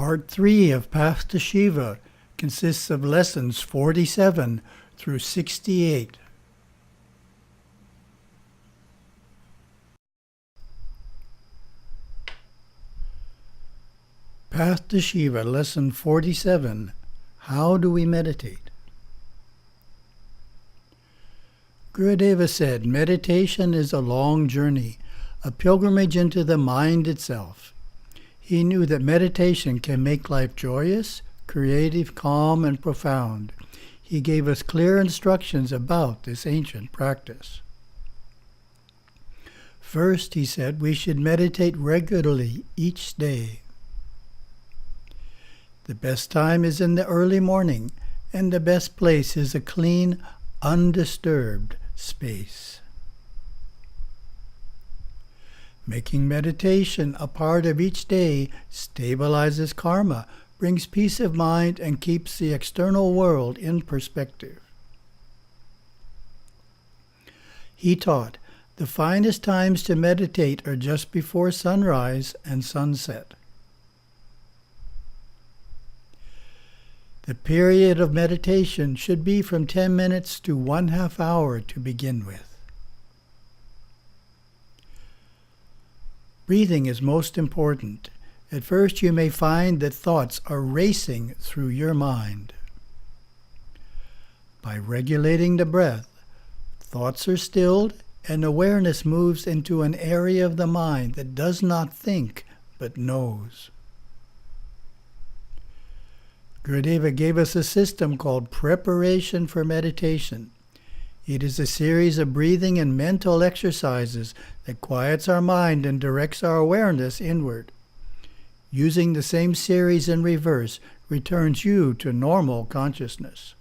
Part 3 of Path to Siva consists of lessons 47 through 68. Path to Siva, Lesson 47. How do we meditate? Gurudeva said, meditation is a long journey, a pilgrimage into the mind itself. He knew that meditation can make life joyous, creative, calm, and profound. He gave us clear instructions about this ancient practice. First, he said, we should meditate regularly each day. The best time is in the early morning, and the best place is a clean, undisturbed space. Making meditation a part of each day stabilizes karma, brings peace of mind, and keeps the external world in perspective. He taught, the finest times to meditate are just before sunrise and sunset. The period of meditation should be from 10 minutes to 1/2 hour to begin with. Breathing is most important. At first you may find that thoughts are racing through your mind. By regulating the breath, thoughts are stilled and awareness moves into an area of the mind that does not think but knows. Gurudeva gave us a system called preparation for meditation. It is a series of breathing and mental exercises that quiets our mind and directs our awareness inward. Using the same series in reverse returns you to normal consciousness.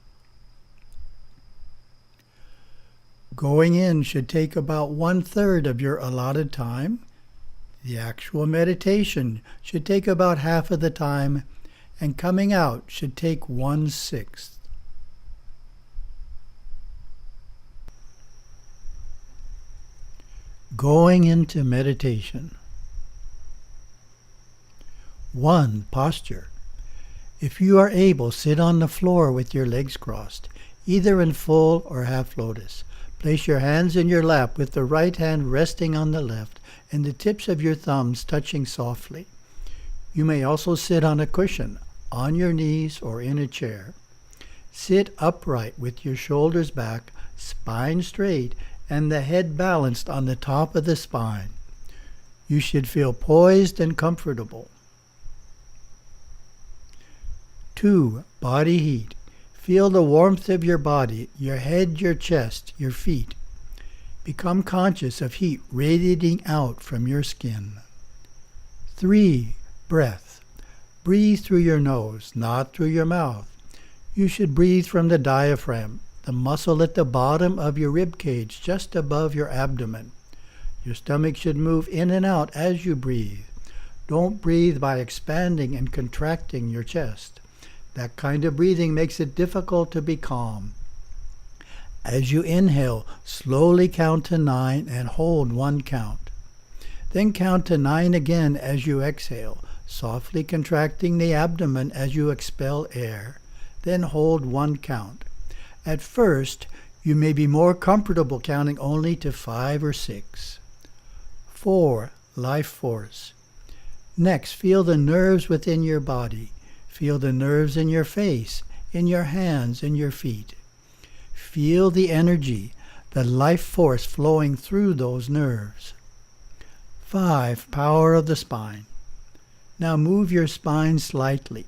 Going in should take about 1/3 of your allotted time. The actual meditation should take about half of the time, and coming out should take 1/6. Going into meditation. 1. Posture. If you are able, sit on the floor with your legs crossed, either in full or half lotus. Place your hands in your lap with the right hand resting on the left and the tips of your thumbs touching softly. You may also sit on a cushion, on your knees, or in a chair. Sit upright with your shoulders back, spine straight, and the head balanced on the top of the spine. You should feel poised and comfortable. 2. Body heat. Feel the warmth of your body, your head, your chest, your feet. Become conscious of heat radiating out from your skin. 3. Breath. Breathe through your nose, not through your mouth. You should breathe from the diaphragm, the muscle at the bottom of your rib cage, just above your abdomen. Your stomach should move in and out as you breathe. Don't breathe by expanding and contracting your chest. That kind of breathing makes it difficult to be calm. As you inhale, slowly count to 9 and hold 1 count. Then count to 9 again as you exhale, softly contracting the abdomen as you expel air. Then hold 1 count. At first, you may be more comfortable counting only to 5 or 6. 4. Life force. Next, feel the nerves within your body. Feel the nerves in your face, in your hands, in your feet. Feel the energy, the life force flowing through those nerves. 5. Power of the spine. Now move your spine slightly.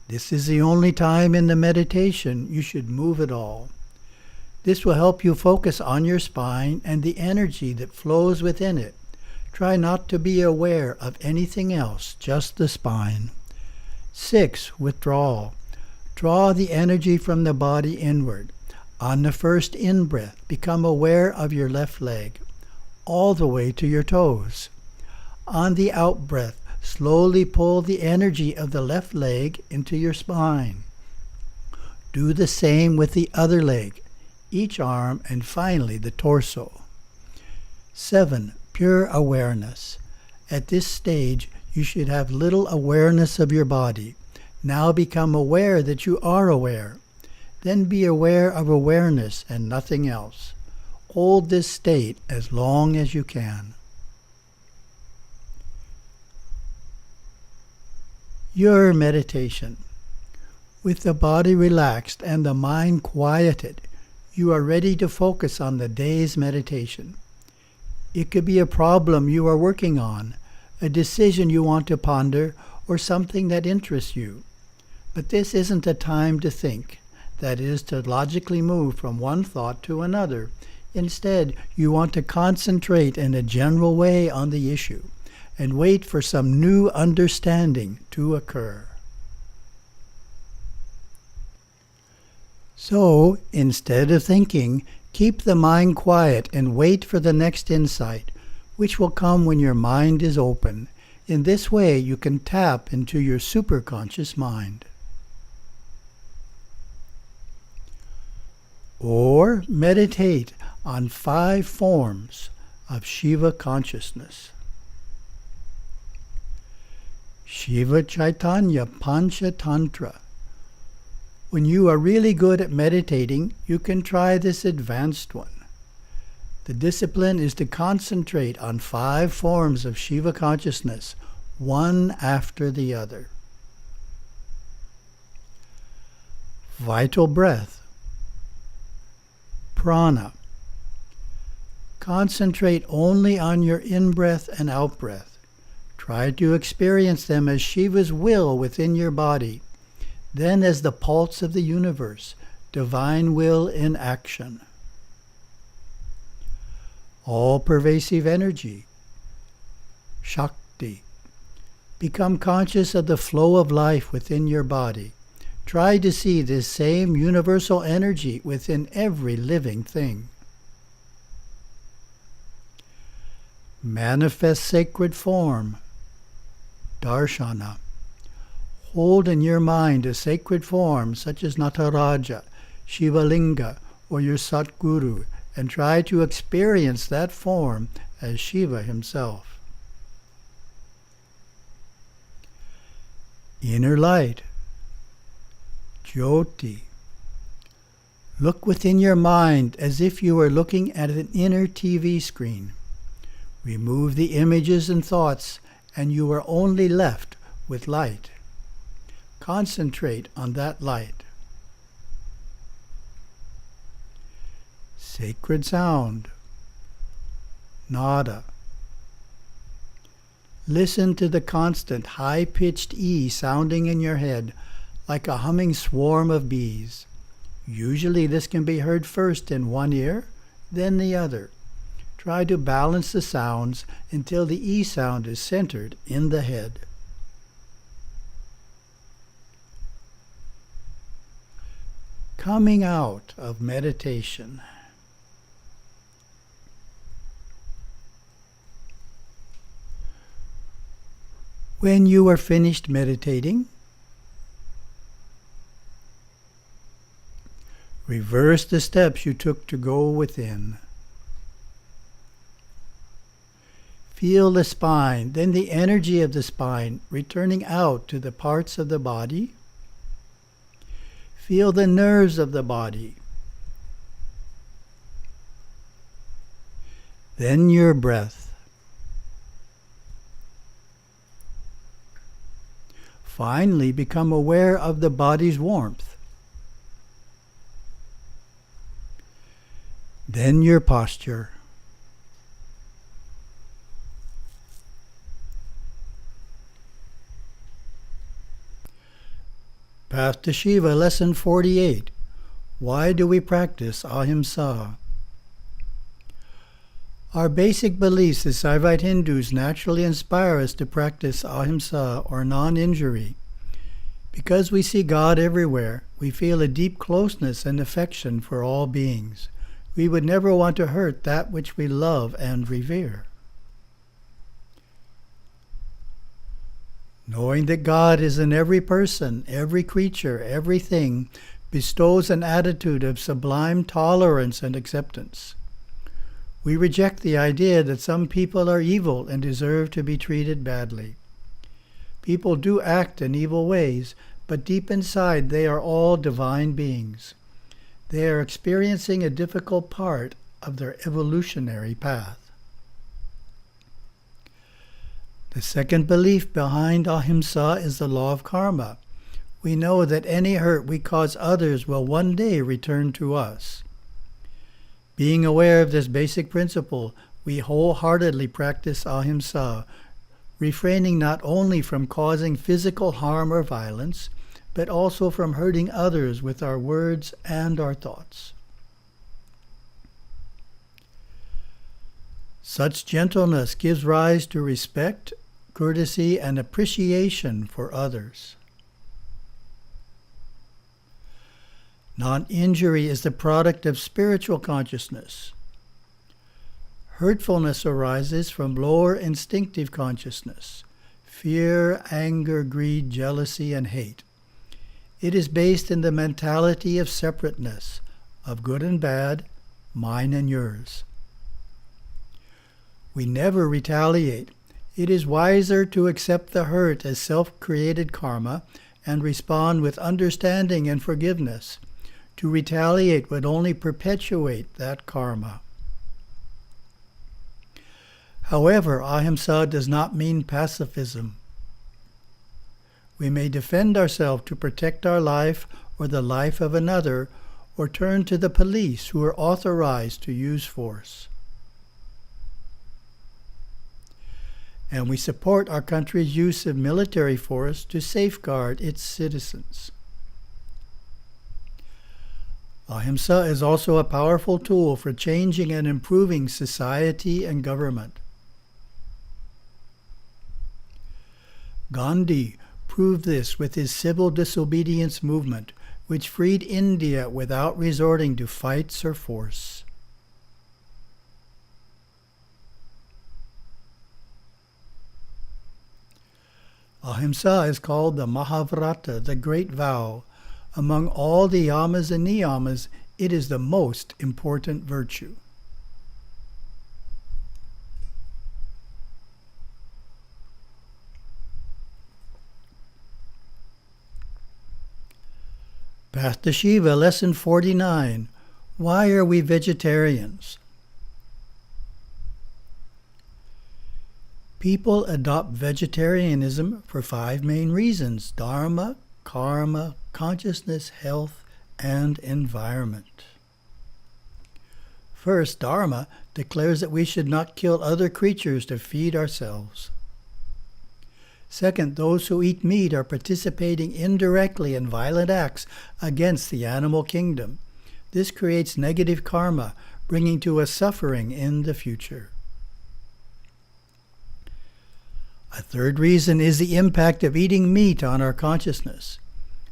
This is the only time in the meditation you should move at all. This will help you focus on your spine and the energy that flows within it. Try not to be aware of anything else, just the spine. 6. Withdrawal. Draw the energy from the body inward. On the first in-breath, become aware of your left leg, all the way to your toes. On the out-breath, slowly pull the energy of the left leg into your spine. Do the same with the other leg, each arm, and finally the torso. 7. Pure awareness. At this stage, you should have little awareness of your body. Now become aware that you are aware. Then be aware of awareness and nothing else. Hold this state as long as you can. Your meditation. With the body relaxed and the mind quieted, you are ready to focus on the day's meditation. It could be a problem you are working on, a decision you want to ponder, or something that interests you. But this isn't a time to think, that is, to logically move from one thought to another. Instead, you want to concentrate in a general way on the issue and wait for some new understanding to occur. So, instead of thinking, keep the mind quiet and wait for the next insight, which will come when your mind is open. In this way, you can tap into your superconscious mind. Or meditate on 5 forms of Shiva consciousness. Shiva Chaitanya Panchatantra. When you are really good at meditating, you can try this advanced one. The discipline is to concentrate on 5 forms of Shiva consciousness, one after the other. Vital breath. Prana. Concentrate only on your in-breath and out-breath. Try to experience them as Shiva's will within your body, then as the pulse of the universe, divine will in action. All-pervasive energy. Shakti. Become conscious of the flow of life within your body. Try to see this same universal energy within every living thing. Manifest sacred form. Darshana. Hold in your mind a sacred form such as Nataraja, Shivalinga, or your Satguru, and try to experience that form as Shiva himself. Inner light. Jyoti. Look within your mind as if you were looking at an inner TV screen. Remove the images and thoughts, and you are only left with light. Concentrate on that light. Sacred sound. Nada. Listen to the constant high-pitched E sounding in your head like a humming swarm of bees. Usually this can be heard first in one ear, then the other. Try to balance the sounds until the E sound is centered in the head. Coming out of meditation. When you are finished meditating, reverse the steps you took to go within. Feel the spine, then the energy of the spine returning out to the parts of the body. Feel the nerves of the body. Then your breath. Finally, become aware of the body's warmth. Then your posture. Path to Shiva, Lesson 48. Why do we practice Ahimsa? Our basic beliefs as Saivite Hindus naturally inspire us to practice Ahimsa, or non-injury. Because we see God everywhere, we feel a deep closeness and affection for all beings. We would never want to hurt that which we love and revere. Knowing that God is in every person, every creature, everything, bestows an attitude of sublime tolerance and acceptance. We reject the idea that some people are evil and deserve to be treated badly. People do act in evil ways, but deep inside they are all divine beings. They are experiencing a difficult part of their evolutionary path. The second belief behind ahimsa is the law of karma. We know that any hurt we cause others will one day return to us. Being aware of this basic principle, we wholeheartedly practice ahimsa, refraining not only from causing physical harm or violence, but also from hurting others with our words and our thoughts. Such gentleness gives rise to respect, courtesy, and appreciation for others. Non-injury is the product of spiritual consciousness. Hurtfulness arises from lower instinctive consciousness, fear, anger, greed, jealousy, and hate. It is based in the mentality of separateness, of good and bad, mine and yours. We never retaliate. It is wiser to accept the hurt as self-created karma and respond with understanding and forgiveness. To retaliate would only perpetuate that karma. However, ahimsa does not mean pacifism. We may defend ourselves to protect our life or the life of another, or turn to the police who are authorized to use force. And we support our country's use of military force to safeguard its citizens. Ahimsa is also a powerful tool for changing and improving society and government. Gandhi proved this with his civil disobedience movement, which freed India without resorting to fights or force. Ahimsa is called the Mahavrata, the Great Vow. Among all the yamas and niyamas, it is the most important virtue. Path to Shiva, Lesson 49. Why are we vegetarians? People adopt vegetarianism for 5 main reasons: dharma, karma, consciousness, health, and environment. First, dharma declares that we should not kill other creatures to feed ourselves. Second, those who eat meat are participating indirectly in violent acts against the animal kingdom. This creates negative karma, bringing to us suffering in the future. A third reason is the impact of eating meat on our consciousness.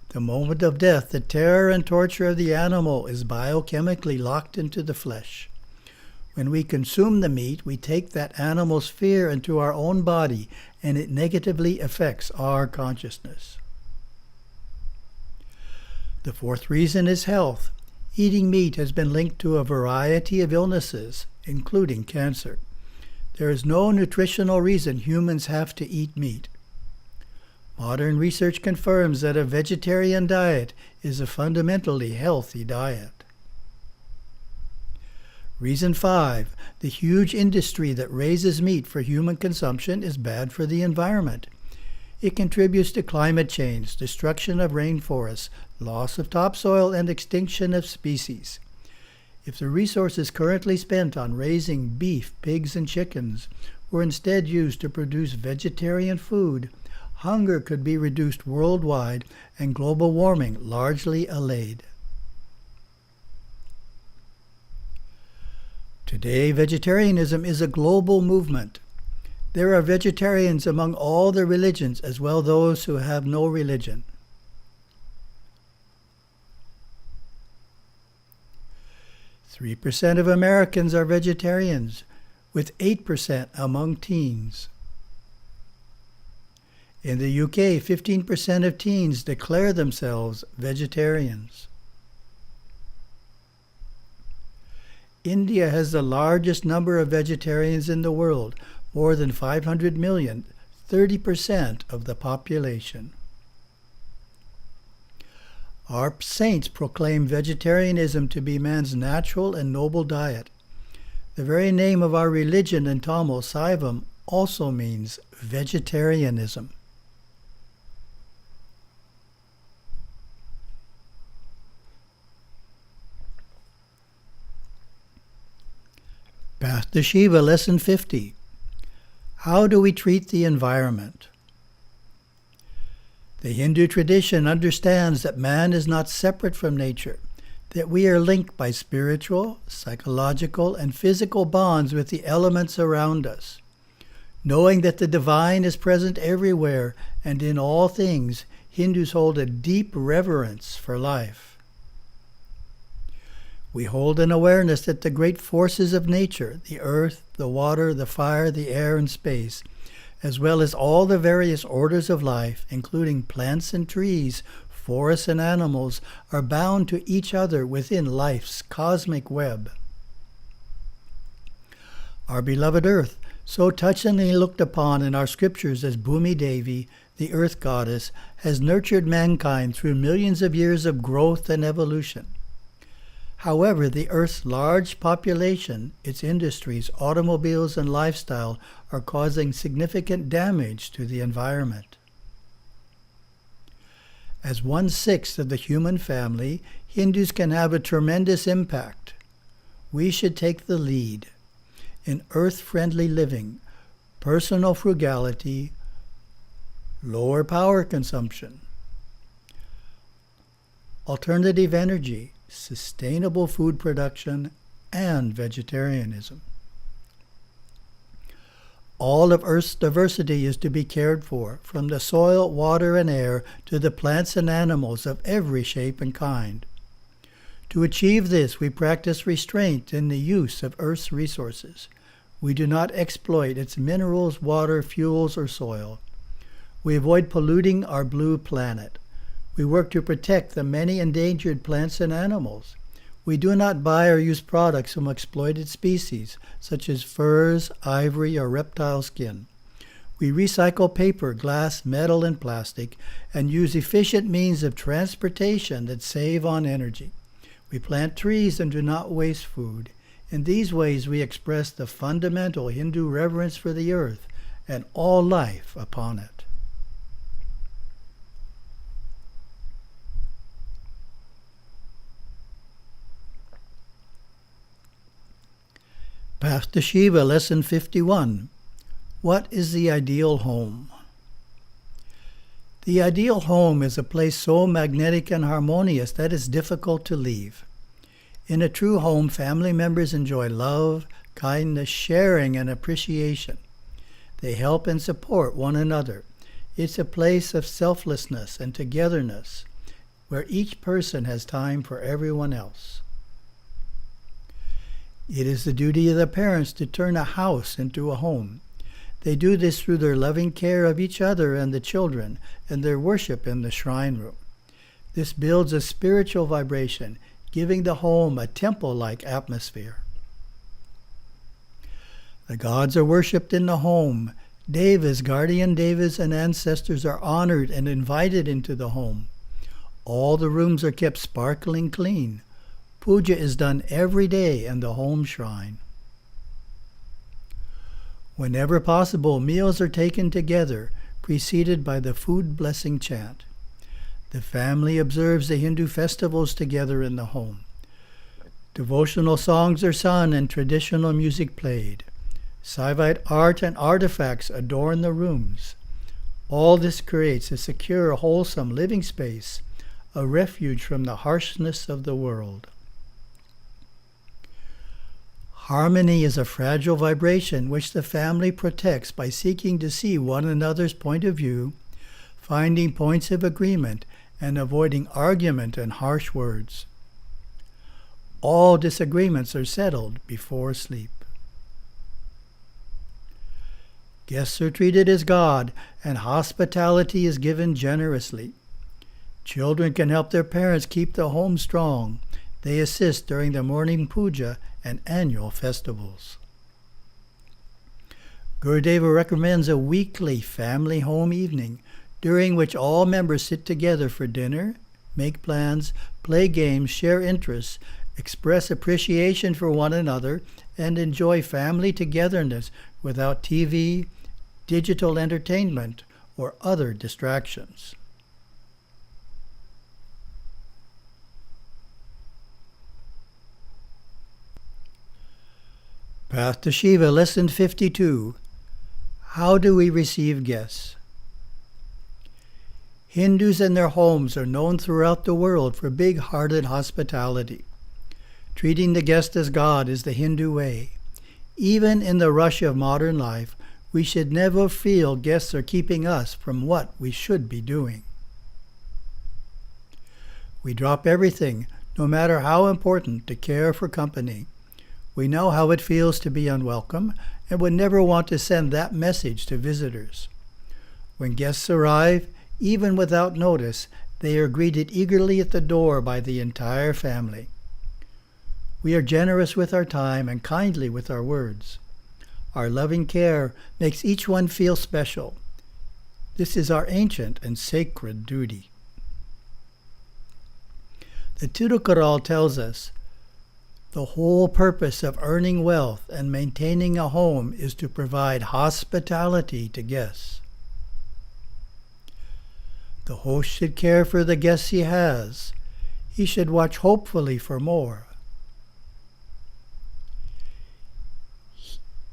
The moment of death, the terror and torture of the animal is biochemically locked into the flesh. When we consume the meat, we take that animal's fear into our own body, and it negatively affects our consciousness. The fourth reason is health. Eating meat has been linked to a variety of illnesses, including cancer. There is no nutritional reason humans have to eat meat. Modern research confirms that a vegetarian diet is a fundamentally healthy diet. Reason 5. The huge industry that raises meat for human consumption is bad for the environment. It contributes to climate change, destruction of rainforests, loss of topsoil, and extinction of species. If the resources currently spent on raising beef, pigs, and chickens were instead used to produce vegetarian food, hunger could be reduced worldwide and global warming largely allayed. Today, vegetarianism is a global movement. There are vegetarians among all the religions, as well as those who have no religion. Three 3% of Americans are vegetarians, with 8% among teens. In the UK, 15% of teens declare themselves vegetarians. India has the largest number of vegetarians in the world, more than 500 million, 30% of the population. Our saints proclaim vegetarianism to be man's natural and noble diet. The very name of our religion in Tamil, Saivam, also means vegetarianism. Path to Siva, Lesson 50. How do we treat the environment? The Hindu tradition understands that man is not separate from nature, that we are linked by spiritual, psychological, and physical bonds with the elements around us. Knowing that the divine is present everywhere and in all things, Hindus hold a deep reverence for life. We hold an awareness that the great forces of nature, the earth, the water, the fire, the air, and space, as well as all the various orders of life, including plants and trees, forests and animals, are bound to each other within life's cosmic web. Our beloved earth, so touchingly looked upon in our scriptures as Bhumi Devi, the earth goddess, has nurtured mankind through millions of years of growth and evolution. However, the Earth's large population, its industries, automobiles, and lifestyle are causing significant damage to the environment. As 1/6 of the human family, Hindus can have a tremendous impact. We should take the lead in earth-friendly living, personal frugality, lower power consumption, alternative energy, sustainable food production, and vegetarianism. All of Earth's diversity is to be cared for, from the soil, water, and air to the plants and animals of every shape and kind. To achieve this, we practice restraint in the use of Earth's resources. We do not exploit its minerals, water, fuels, or soil. We avoid polluting our blue planet. We work to protect the many endangered plants and animals. We do not buy or use products from exploited species, such as furs, ivory, or reptile skin. We recycle paper, glass, metal, and plastic, and use efficient means of transportation that save on energy. We plant trees and do not waste food. In these ways, we express the fundamental Hindu reverence for the earth and all life upon it. Path to Siva, Lesson 51. What is the ideal home? The ideal home is a place so magnetic and harmonious that it's difficult to leave. In a true home, family members enjoy love, kindness, sharing, and appreciation. They help and support one another. It's a place of selflessness and togetherness, where each person has time for everyone else. It is the duty of the parents to turn a house into a home. They do this through their loving care of each other and the children, and their worship in the shrine room. This builds a spiritual vibration, giving the home a temple-like atmosphere. The gods are worshipped in the home. Devas, guardian devas, and ancestors are honored and invited into the home. All the rooms are kept sparkling clean. Puja is done every day in the home shrine. Whenever possible, meals are taken together, preceded by the food blessing chant. The family observes the Hindu festivals together in the home. Devotional songs are sung and traditional music played. Saivite art and artifacts adorn the rooms. All this creates a secure, wholesome living space, a refuge from the harshness of the world. Harmony is a fragile vibration which the family protects by seeking to see one another's point of view, finding points of agreement, and avoiding argument and harsh words. All disagreements are settled before sleep. Guests are treated as God, and hospitality is given generously. Children can help their parents keep the home strong. They assist during the morning puja and annual festivals. Gurudeva recommends a weekly family home evening during which all members sit together for dinner, make plans, play games, share interests, express appreciation for one another, and enjoy family togetherness without TV, digital entertainment, or other distractions. Path to Shiva, Lesson 52. How do we receive guests? Hindus and their homes are known throughout the world for big-hearted hospitality. Treating the guest as God is the Hindu way. Even in the rush of modern life, we should never feel guests are keeping us from what we should be doing. We drop everything, no matter how important, to care for company. We know how it feels to be unwelcome and would never want to send that message to visitors. When guests arrive, even without notice, they are greeted eagerly at the door by the entire family. We are generous with our time and kindly with our words. Our loving care makes each one feel special. This is our ancient and sacred duty. The Tirukural tells us, the whole purpose of earning wealth and maintaining a home is to provide hospitality to guests. The host should care for the guests he has. He should watch hopefully for more.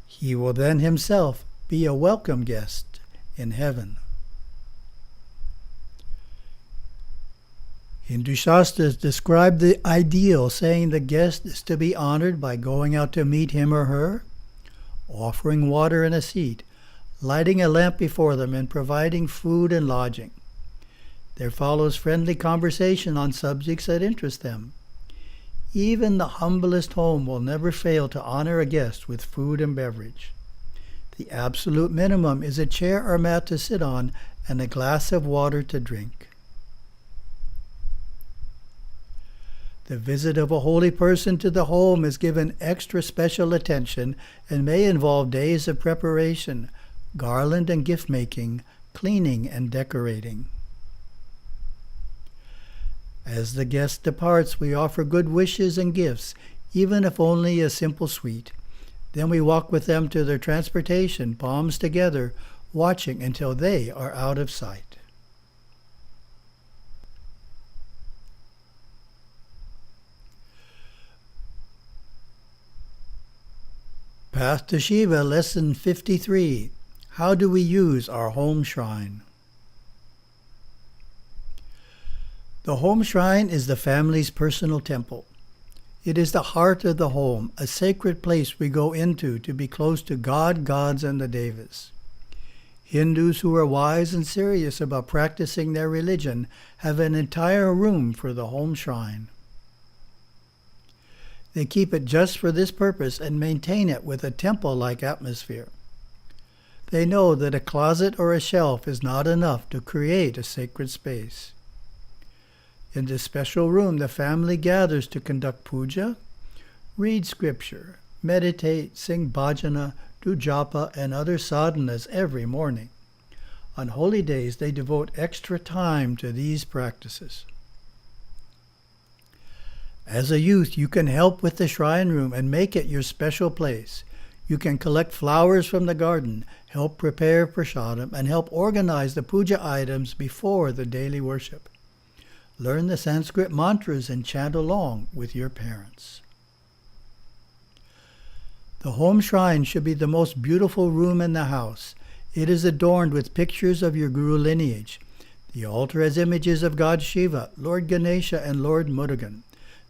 He will then himself be a welcome guest in heaven. Hindu Shastras describe the ideal, saying the guest is to be honored by going out to meet him or her, offering water and a seat, lighting a lamp before them, and providing food and lodging. There follows friendly conversation on subjects that interest them. Even the humblest home will never fail to honor a guest with food and beverage. The absolute minimum is a chair or mat to sit on and a glass of water to drink. The visit of a holy person to the home is given extra special attention and may involve days of preparation, garland and gift-making, cleaning and decorating. As the guest departs, we offer good wishes and gifts, even if only a simple sweet. Then we walk with them to their transportation, palms together, watching until they are out of sight. Path to Shiva, Lesson 53. How do we use our home shrine? The home shrine is the family's personal temple. It is the heart of the home, a sacred place we go into to be close to God, gods, and the devas. Hindus who are wise and serious about practicing their religion have an entire room for the home shrine. They keep it just for this purpose and maintain it with a temple-like atmosphere. They know that a closet or a shelf is not enough to create a sacred space. In this special room, the family gathers to conduct puja, read scripture, meditate, sing bhajana, do japa, and other sadhanas every morning. On holy days, they devote extra time to these practices. As a youth, you can help with the shrine room and make it your special place. You can collect flowers from the garden, help prepare prasadam, and help organize the puja items before the daily worship. Learn the Sanskrit mantras and chant along with your parents. The home shrine should be the most beautiful room in the house. It is adorned with pictures of your Guru lineage. The altar has images of God Shiva, Lord Ganesha, and Lord Murugan.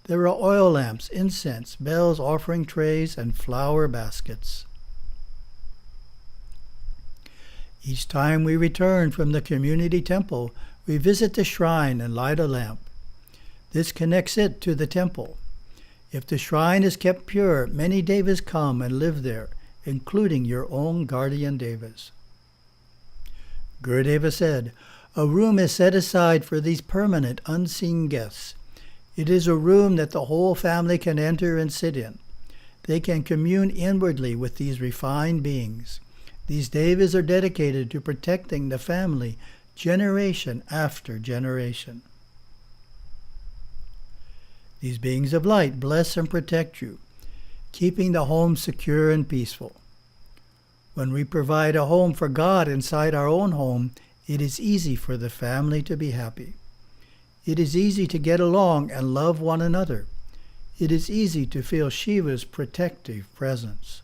There are oil lamps, incense, bells, offering trays, and flower baskets. Each time we return from the community temple, we visit the shrine and light a lamp. This connects it to the temple. If the shrine is kept pure, many devas come and live there, including your own guardian devas. Gurudeva said, "A room is set aside for these permanent, unseen guests. It is a room that the whole family can enter and sit in. They can commune inwardly with these refined beings. These devas are dedicated to protecting the family generation after generation. These beings of light bless and protect you, keeping the home secure and peaceful. When we provide a home for God inside our own home, it is easy for the family to be happy. It is easy to get along and love one another. It is easy to feel Shiva's protective presence.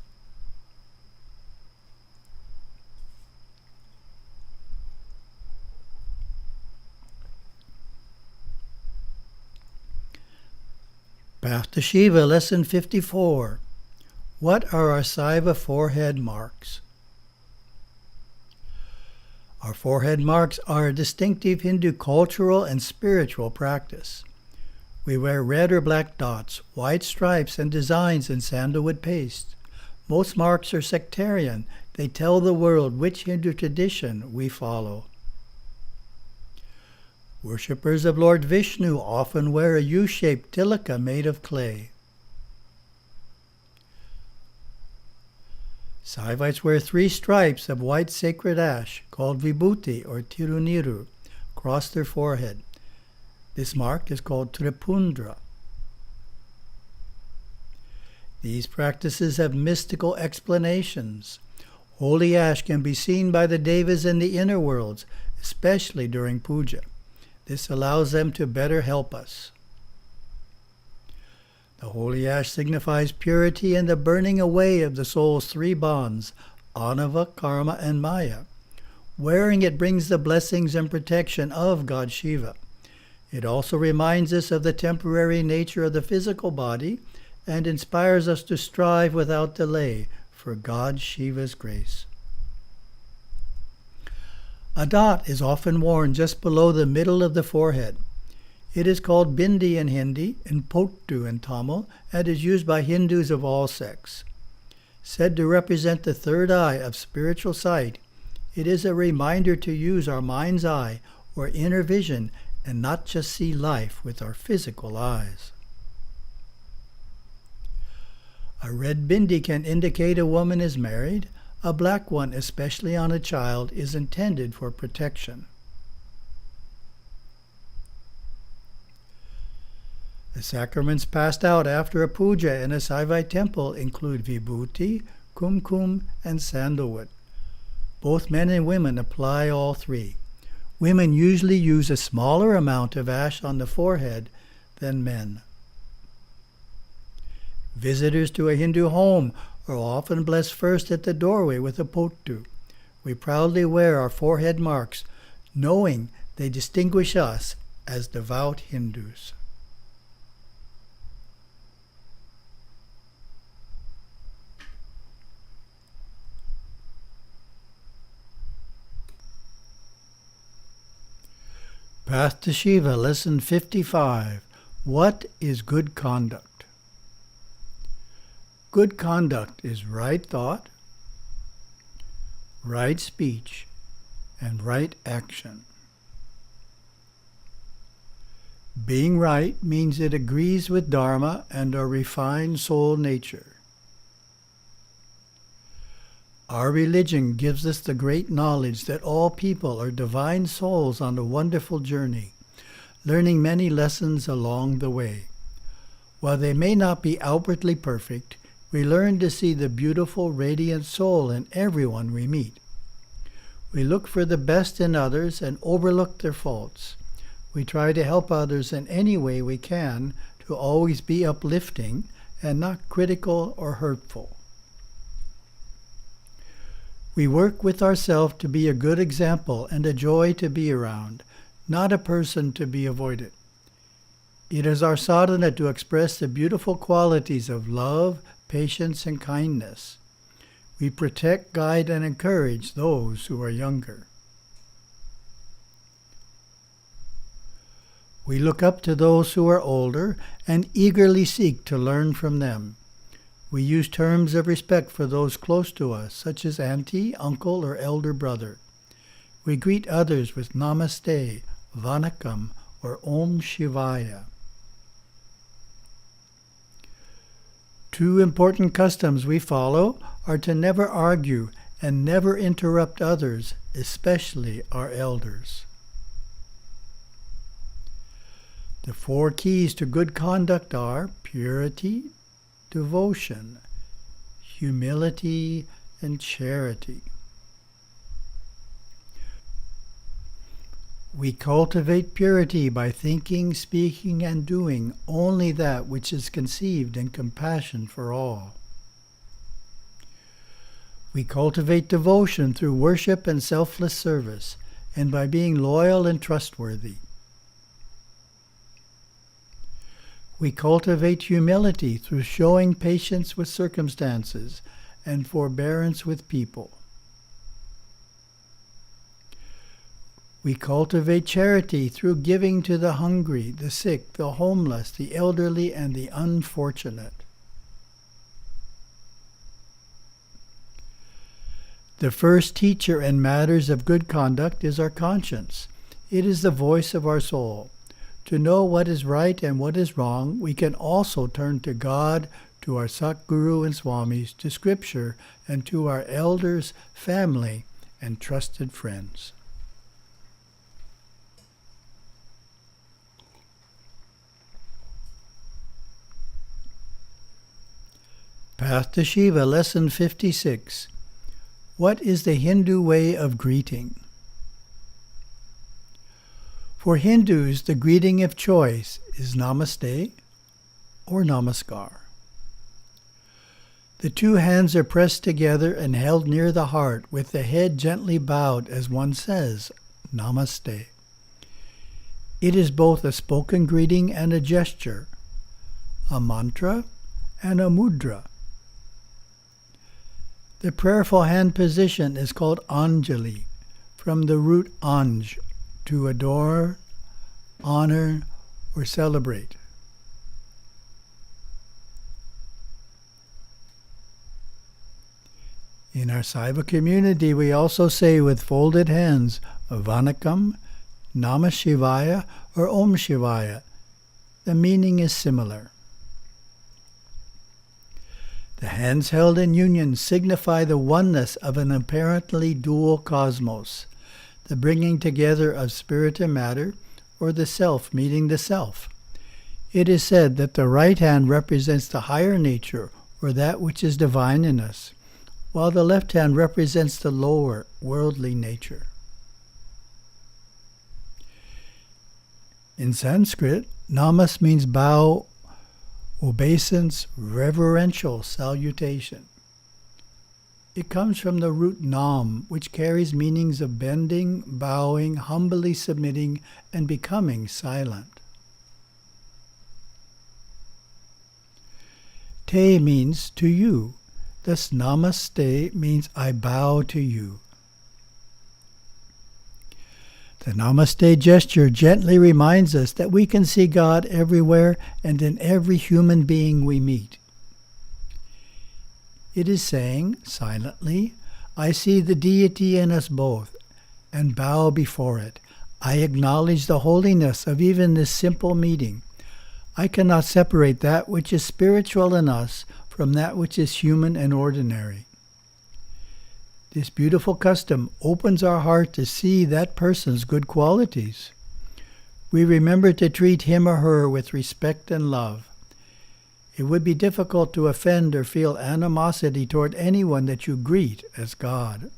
Path to Shiva, Lesson 54. What are our Siva forehead marks? Our forehead marks are a distinctive Hindu cultural and spiritual practice. We wear red or black dots, white stripes, and designs in sandalwood paste. Most marks are sectarian. They tell the world which Hindu tradition we follow. Worshippers of Lord Vishnu often wear a U-shaped tilaka made of clay. Saivites wear 3 stripes of white sacred ash, called vibhuti or tiruniru, across their forehead. This mark is called tripundra. These practices have mystical explanations. Holy ash can be seen by the devas in the inner worlds, especially during puja. This allows them to better help us. The holy ash signifies purity and the burning away of the soul's 3 bonds, anava, karma, and maya. Wearing it brings the blessings and protection of God Shiva. It also reminds us of the temporary nature of the physical body and inspires us to strive without delay for God Shiva's grace. A dot is often worn just below the middle of the forehead. It is called bindi in Hindi and pottu in Tamil and is used by Hindus of all sects. Said to represent the third eye of spiritual sight, it is a reminder to use our mind's eye or inner vision and not just see life with our physical eyes. A red bindi can indicate a woman is married. A black one, especially on a child, is intended for protection. The sacraments passed out after a puja in a Saivite temple include vibhuti, kumkum, and sandalwood. Both men and women apply all 3. Women usually use a smaller amount of ash on the forehead than men. Visitors to a Hindu home are often blessed first at the doorway with a pottu. We proudly wear our forehead marks, knowing they distinguish us as devout Hindus. Path to Shiva, Lesson 55. What is good conduct? Good conduct is right thought, right speech, and right action. Being right means it agrees with Dharma and our refined soul nature. Our religion gives us the great knowledge that all people are divine souls on a wonderful journey, learning many lessons along the way. While they may not be outwardly perfect, we learn to see the beautiful, radiant soul in everyone we meet. We look for the best in others and overlook their faults. We try to help others in any way we can to always be uplifting and not critical or hurtful. We work with ourselves to be a good example and a joy to be around, not a person to be avoided. It is our sadhana to express the beautiful qualities of love, patience, and kindness. We protect, guide, and encourage those who are younger. We look up to those who are older and eagerly seek to learn from them. We use terms of respect for those close to us, such as auntie, uncle, or elder brother. We greet others with namaste, vanakkam, or Om Shivaya. 2 important customs we follow are to never argue and never interrupt others, especially our elders. The 4 keys to good conduct are purity, devotion, humility, and charity. We cultivate purity by thinking, speaking, and doing only that which is conceived in compassion for all. We cultivate devotion through worship and selfless service, and by being loyal and trustworthy. We cultivate humility through showing patience with circumstances and forbearance with people. We cultivate charity through giving to the hungry, the sick, the homeless, the elderly, and the unfortunate. The first teacher in matters of good conduct is our conscience. It is the voice of our soul. To know what is right and what is wrong, we can also turn to God, to our Satguru and Swamis, to Scripture, and to our elders, family, and trusted friends. Path to Siva, Lesson 56. What is the Hindu way of greeting? For Hindus, the greeting of choice is Namaste or Namaskar. The 2 hands are pressed together and held near the heart, with the head gently bowed as one says, Namaste. It is both a spoken greeting and a gesture, a mantra and a mudra. The prayerful hand position is called Anjali, from the root Anj, to adore, honor, or celebrate. In our Siva community, we also say with folded hands, Vanakam, Namah Sivaya, or Om Shivaya. The meaning is similar. The hands held in union signify the oneness of an apparently dual cosmos, the bringing together of spirit and matter, or the self meeting the self. It is said that the right hand represents the higher nature, or that which is divine in us, while the left hand represents the lower, worldly nature. In Sanskrit, namas means bow, obeisance, reverential salutation. It comes from the root nam, which carries meanings of bending, bowing, humbly submitting, and becoming silent. Te means to you. Thus namaste means I bow to you. The Namaste gesture gently reminds us that we can see God everywhere and in every human being we meet. It is saying, silently, I see the deity in us both, and bow before it. I acknowledge the holiness of even this simple meeting. I cannot separate that which is spiritual in us from that which is human and ordinary. This beautiful custom opens our heart to see that person's good qualities. We remember to treat him or her with respect and love. It would be difficult to offend or feel animosity toward anyone that you greet as God.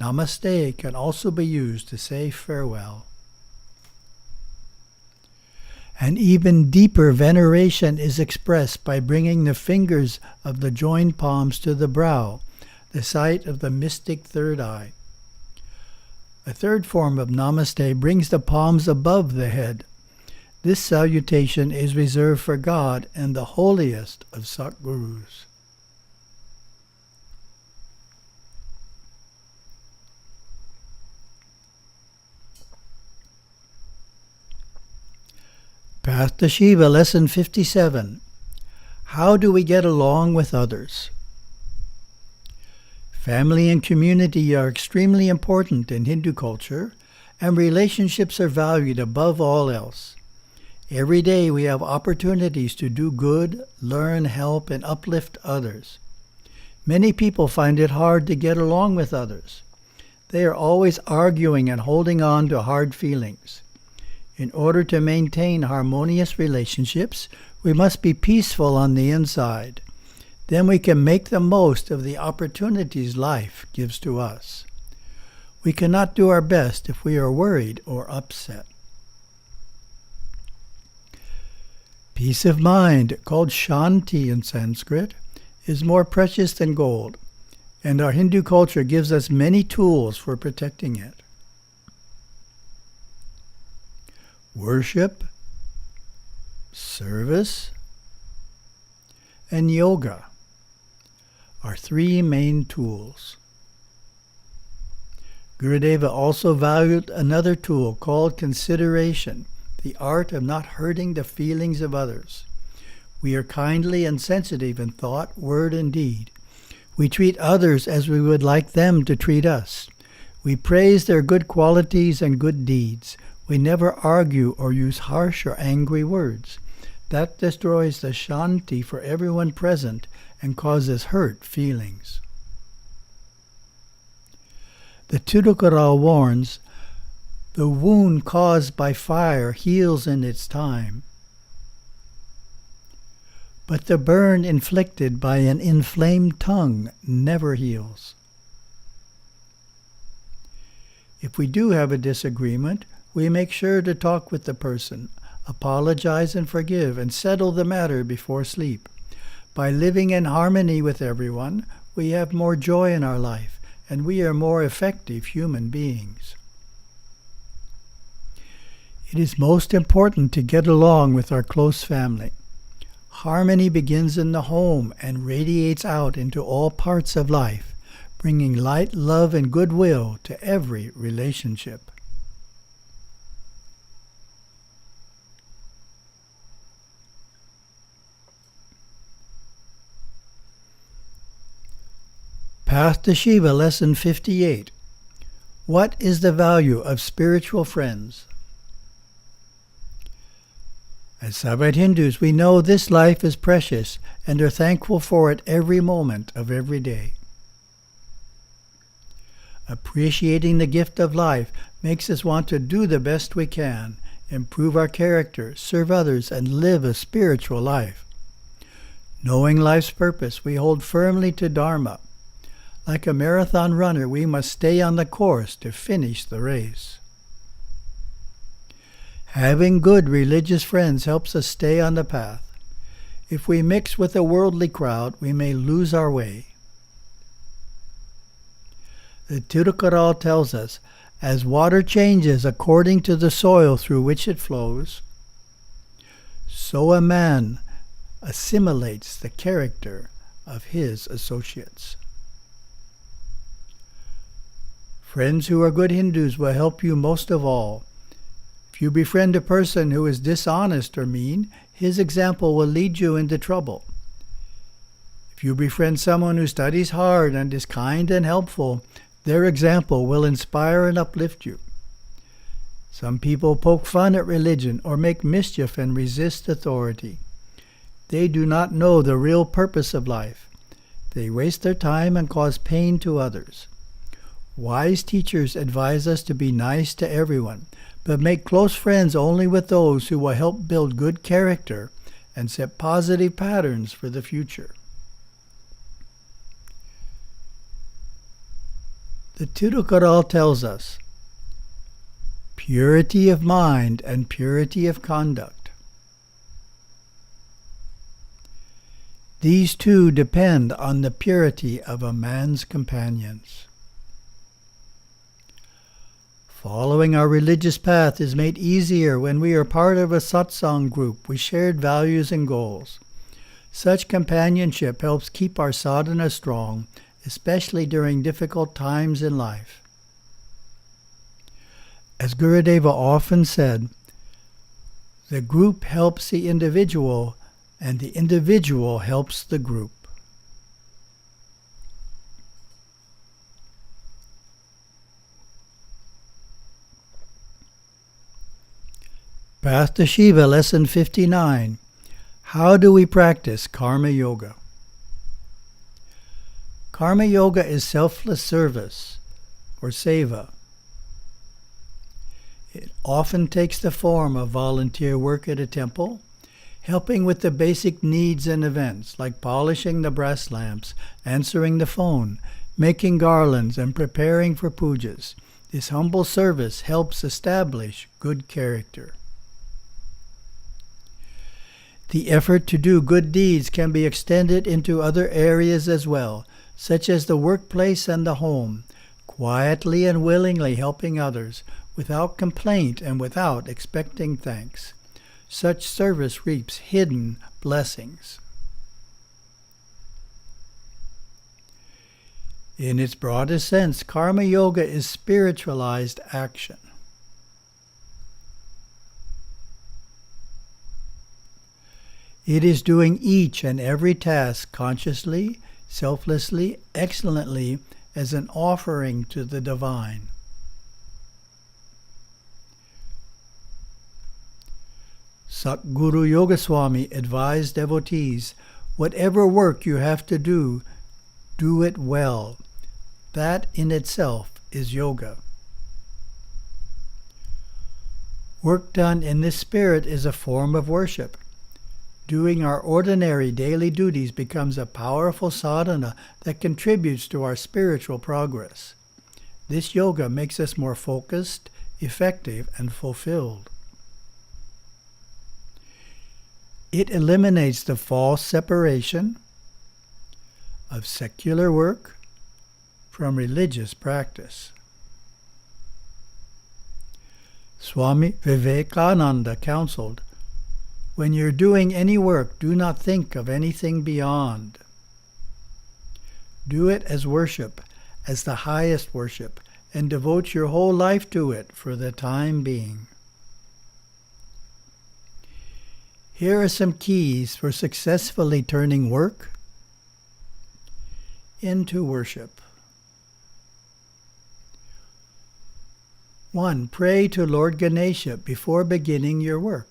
Namaste can also be used to say farewell. An even deeper veneration is expressed by bringing the fingers of the joined palms to the brow, the site of the mystic third eye. A third form of Namaste brings the palms above the head. This salutation is reserved for God and the holiest of Satgurus. Path to Siva, Lesson 57. How do we get along with others? Family and community are extremely important in Hindu culture, and relationships are valued above all else. Every day we have opportunities to do good, learn, help, and uplift others. Many people find it hard to get along with others. They are always arguing and holding on to hard feelings. In order to maintain harmonious relationships, we must be peaceful on the inside. Then we can make the most of the opportunities life gives to us. We cannot do our best if we are worried or upset. Peace of mind, called Shanti in Sanskrit, is more precious than gold, and our Hindu culture gives us many tools for protecting it. Worship, service, and yoga are three main tools. Gurudeva also valued another tool called consideration, the art of not hurting the feelings of others. We are kindly and sensitive in thought, word, and deed. We treat others as we would like them to treat us. We praise their good qualities and good deeds. We never argue or use harsh or angry words. That destroys the Shanti for everyone present and causes hurt feelings. The Tirukural warns, the wound caused by fire heals in its time, but the burn inflicted by an inflamed tongue never heals. If we do have a disagreement, we make sure to talk with the person, apologize and forgive, and settle the matter before sleep. By living in harmony with everyone, we have more joy in our life, and we are more effective human beings. It is most important to get along with our close family. Harmony begins in the home and radiates out into all parts of life, bringing light, love, and goodwill to every relationship. Path to Shiva, Lesson 58. What is the value of spiritual friends? As Savat Hindus, we know this life is precious and are thankful for it every moment of every day. Appreciating the gift of life makes us want to do the best we can, improve our character, serve others, and live a spiritual life. Knowing life's purpose, we hold firmly to Dharma. Like a marathon runner, we must stay on the course to finish the race. Having good religious friends helps us stay on the path. If we mix with a worldly crowd, we may lose our way. The Tirukural tells us, as water changes according to the soil through which it flows, so a man assimilates the character of his associates. Friends who are good Hindus will help you most of all. If you befriend a person who is dishonest or mean, his example will lead you into trouble. If you befriend someone who studies hard and is kind and helpful, their example will inspire and uplift you. Some people poke fun at religion or make mischief and resist authority. They do not know the real purpose of life. They waste their time and cause pain to others. Wise teachers advise us to be nice to everyone, but make close friends only with those who will help build good character and set positive patterns for the future. The Tirukural tells us, purity of mind and purity of conduct. These two depend on the purity of a man's companions. Following our religious path is made easier when we are part of a satsang group with shared values and goals. Such companionship helps keep our sadhana strong, especially during difficult times in life. As Gurudeva often said, the group helps the individual and the individual helps the group. Path to Shiva, Lesson 59. How do we practice Karma Yoga? Karma yoga is selfless service, or seva. It often takes the form of volunteer work at a temple, helping with the basic needs and events like polishing the brass lamps, answering the phone, making garlands, and preparing for pujas. This humble service helps establish good character. The effort to do good deeds can be extended into other areas as well, such as the workplace and the home, quietly and willingly helping others, without complaint and without expecting thanks. Such service reaps hidden blessings. In its broadest sense, karma yoga is spiritualized action. It is doing each and every task consciously, selflessly, excellently, as an offering to the divine. Satguru Bodhinatha advised devotees, whatever work you have to do, do it well. That in itself is yoga. Work done in this spirit is a form of worship. Doing our ordinary daily duties becomes a powerful sadhana that contributes to our spiritual progress. This yoga makes us more focused, effective, and fulfilled. It eliminates the false separation of secular work from religious practice. Swami Vivekananda counseled, when you're doing any work, do not think of anything beyond. Do it as worship, as the highest worship, and devote your whole life to it for the time being. Here are some keys for successfully turning work into worship. 1. Pray to Lord Ganesha before beginning your work.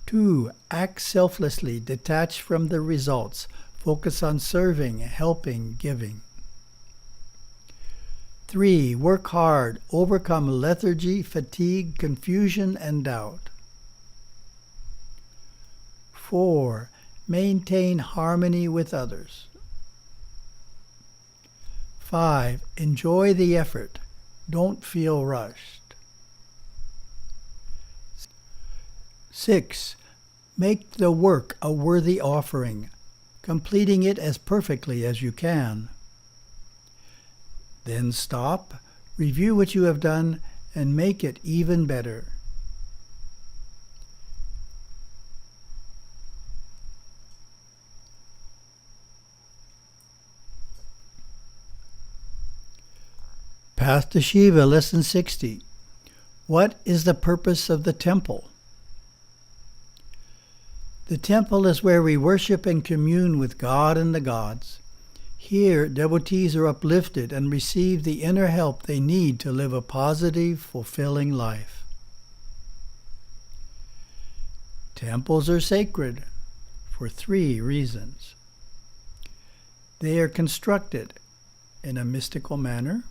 2. Act selflessly, detached from the results. Focus on serving, helping, giving. 3. Work hard. Overcome lethargy, fatigue, confusion, and doubt. 4. Maintain harmony with others. 5. Enjoy the effort. Don't feel rushed. 6. Make the work a worthy offering, completing it as perfectly as you can. Then stop, review what you have done, and make it even better. Path to Shiva, Lesson 60. What is the purpose of the temple? The temple is where we worship and commune with God and the gods. Here, devotees are uplifted and receive the inner help they need to live a positive, fulfilling life. Temples are sacred for 3 reasons. They are constructed in a mystical manner.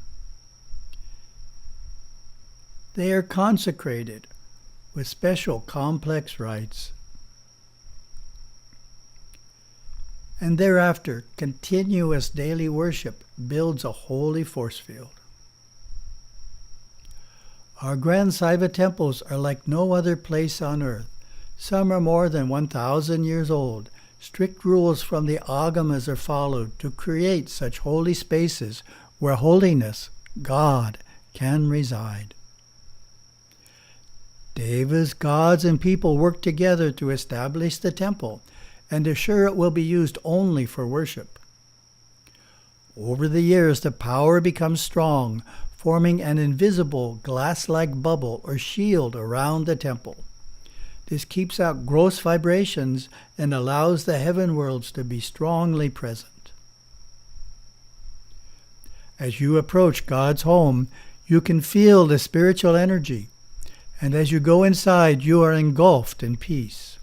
They are consecrated with special complex rites. And thereafter, continuous daily worship builds a holy force field. Our Grand Siva temples are like no other place on earth. Some are more than 1,000 years old. Strict rules from the agamas are followed to create such holy spaces where holiness, God, can reside. Devas, gods, and people work together to establish the temple and assure it will be used only for worship. Over the years, the power becomes strong, forming an invisible glass-like bubble or shield around the temple. This keeps out gross vibrations and allows the heaven worlds to be strongly present. As you approach God's home, you can feel the spiritual energy, and as you go inside, you are engulfed in peace.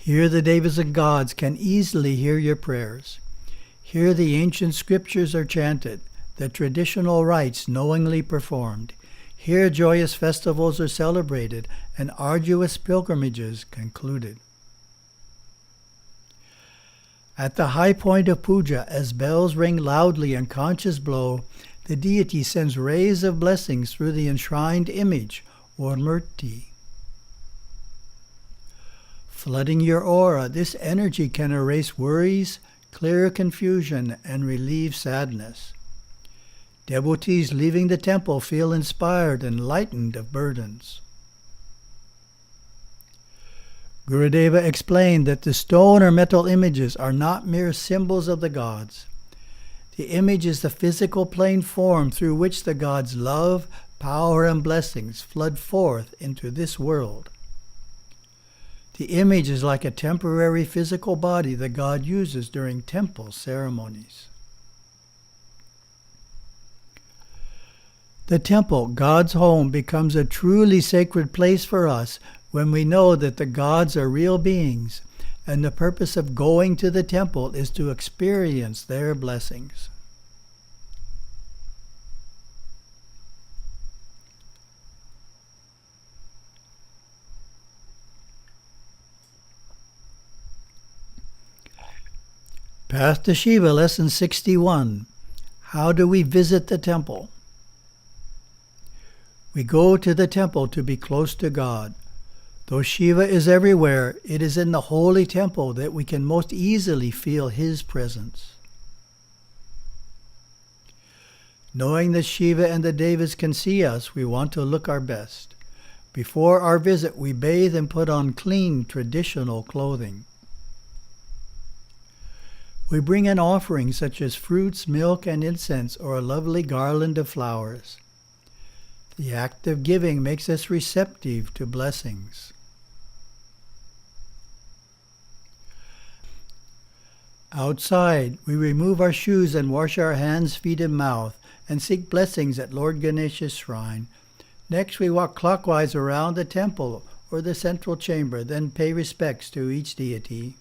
Here the devas and gods can easily hear your prayers. Here the ancient scriptures are chanted, the traditional rites knowingly performed. Here joyous festivals are celebrated and arduous pilgrimages concluded. At the high point of puja, as bells ring loudly and conches blow, the deity sends rays of blessings through the enshrined image or murti. Flooding your aura, this energy can erase worries, clear confusion, and relieve sadness. Devotees leaving the temple feel inspired and lightened of burdens. Gurudeva explained that the stone or metal images are not mere symbols of the gods. The image is the physical plane form through which the gods' love, power, and blessings flood forth into this world. The image is like a temporary physical body the god uses during temple ceremonies. The temple, God's home, becomes a truly sacred place for us when we know that the gods are real beings, and the purpose of going to the temple is to experience their blessings. Path to Shiva, Lesson 61. How do we visit the temple? We go to the temple to be close to God. Though Shiva is everywhere, it is in the holy temple that we can most easily feel His presence. Knowing that Shiva and the devas can see us, we want to look our best. Before our visit, we bathe and put on clean, traditional clothing. We bring an offering such as fruits, milk, and incense, or a lovely garland of flowers. The act of giving makes us receptive to blessings. Outside, we remove our shoes and wash our hands, feet, and mouth, and seek blessings at Lord Ganesha's shrine. Next, we walk clockwise around the temple or the central chamber, then pay respects to each deity.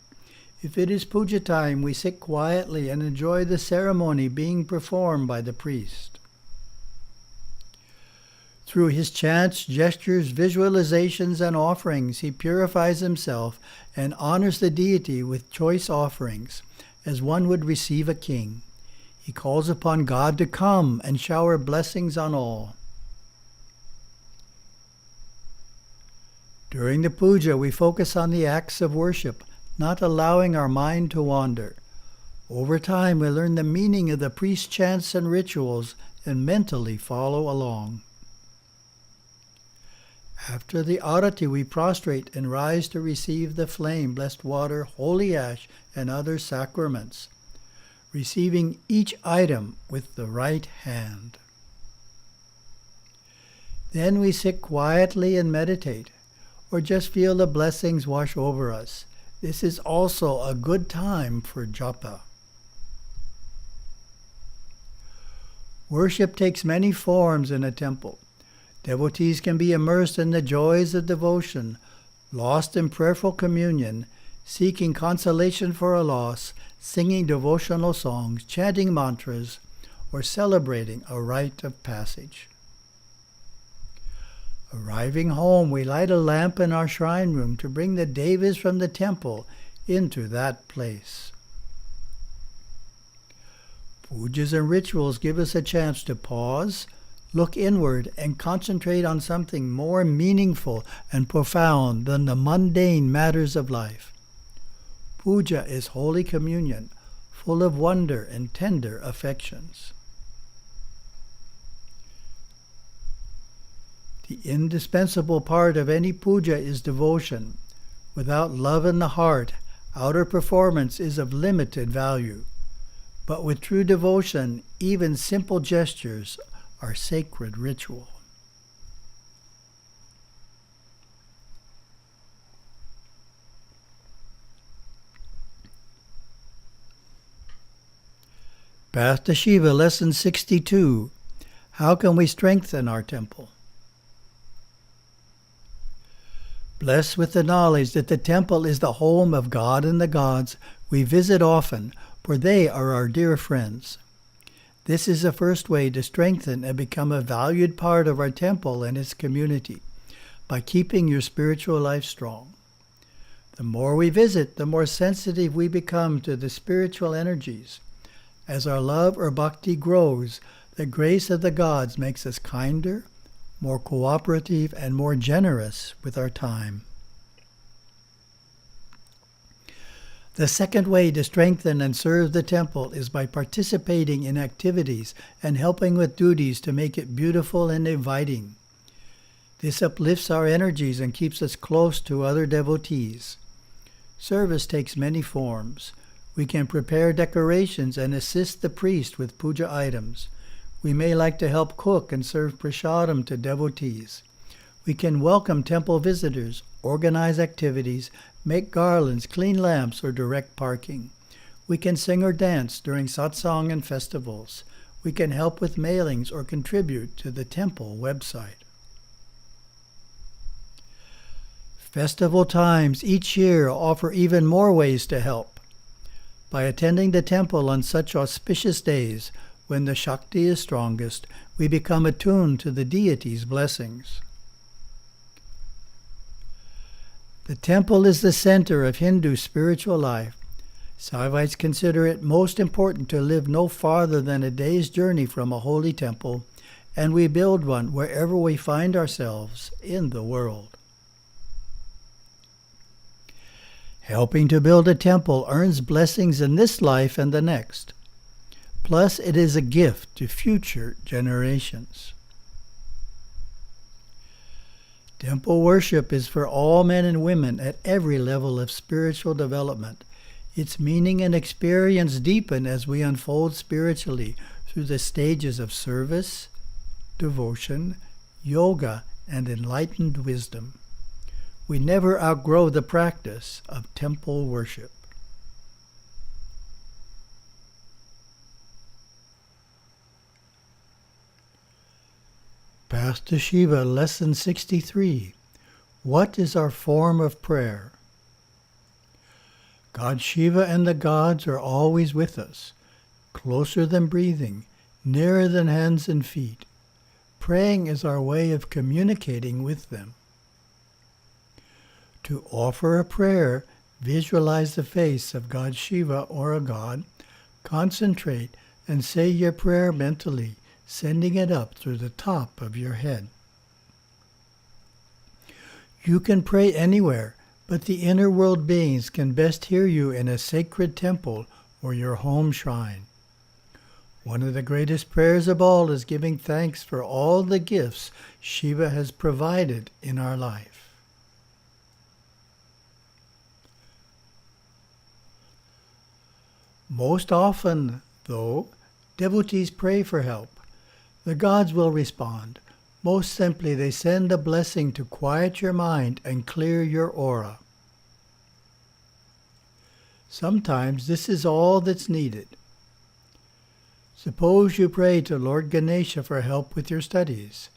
If it is puja time, we sit quietly and enjoy the ceremony being performed by the priest. Through his chants, gestures, visualizations, and offerings, he purifies himself and honors the deity with choice offerings, as one would receive a king. He calls upon God to come and shower blessings on all. During the puja, we focus on the acts of worship, not allowing our mind to wander. Over time, we learn the meaning of the priest's chants and rituals and mentally follow along. After the arati, we prostrate and rise to receive the flame, blessed water, holy ash, and other sacraments, receiving each item with the right hand. Then we sit quietly and meditate, or just feel the blessings wash over us. This is also a good time for japa. Worship takes many forms in a temple. Devotees can be immersed in the joys of devotion, lost in prayerful communion, seeking consolation for a loss, singing devotional songs, chanting mantras, or celebrating a rite of passage. Arriving home, we light a lamp in our shrine room to bring the devas from the temple into that place. Pujas and rituals give us a chance to pause, look inward, and concentrate on something more meaningful and profound than the mundane matters of life. Puja is Holy Communion, full of wonder and tender affections. The indispensable part of any puja is devotion. Without love in the heart, outer performance is of limited value. But with true devotion, even simple gestures are sacred ritual. Path to Shiva, Lesson 62. How can we strengthen our temple? Blessed with the knowledge that the temple is the home of God and the gods, we visit often, for they are our dear friends. This is the first way to strengthen and become a valued part of our temple and its community, by keeping your spiritual life strong. The more we visit, the more sensitive we become to the spiritual energies. As our love or bhakti grows, the grace of the gods makes us kinder, more cooperative, and more generous with our time. The second way to strengthen and serve the temple is by participating in activities and helping with duties to make it beautiful and inviting. This uplifts our energies and keeps us close to other devotees. Service takes many forms. We can prepare decorations and assist the priest with puja items. We may like to help cook and serve prasadam to devotees. We can welcome temple visitors, organize activities, make garlands, clean lamps, or direct parking. We can sing or dance during satsang and festivals. We can help with mailings or contribute to the temple website. Festival times each year offer even more ways to help. By attending the temple on such auspicious days, when the Shakti is strongest, we become attuned to the deity's blessings. The temple is the center of Hindu spiritual life. Saivites consider it most important to live no farther than a day's journey from a holy temple, and we build one wherever we find ourselves in the world. Helping to build a temple earns blessings in this life and the next. Plus, it is a gift to future generations. Temple worship is for all men and women at every level of spiritual development. Its meaning and experience deepen as we unfold spiritually through the stages of service, devotion, yoga, and enlightened wisdom. We never outgrow the practice of temple worship. Path to Shiva, Lesson 63. What is our form of prayer? God Shiva and the gods are always with us, closer than breathing, nearer than hands and feet. Praying is our way of communicating with them. To offer a prayer, visualize the face of God Shiva or a god, concentrate, and say your prayer mentally, sending it up through the top of your head. You can pray anywhere, but the inner world beings can best hear you in a sacred temple or your home shrine. One of the greatest prayers of all is giving thanks for all the gifts Shiva has provided in our life. Most often, though, devotees pray for help. The gods will respond. Most simply, they send a blessing to quiet your mind and clear your aura. Sometimes this is all that's needed. Suppose you pray to Lord Ganesha for help with your studies.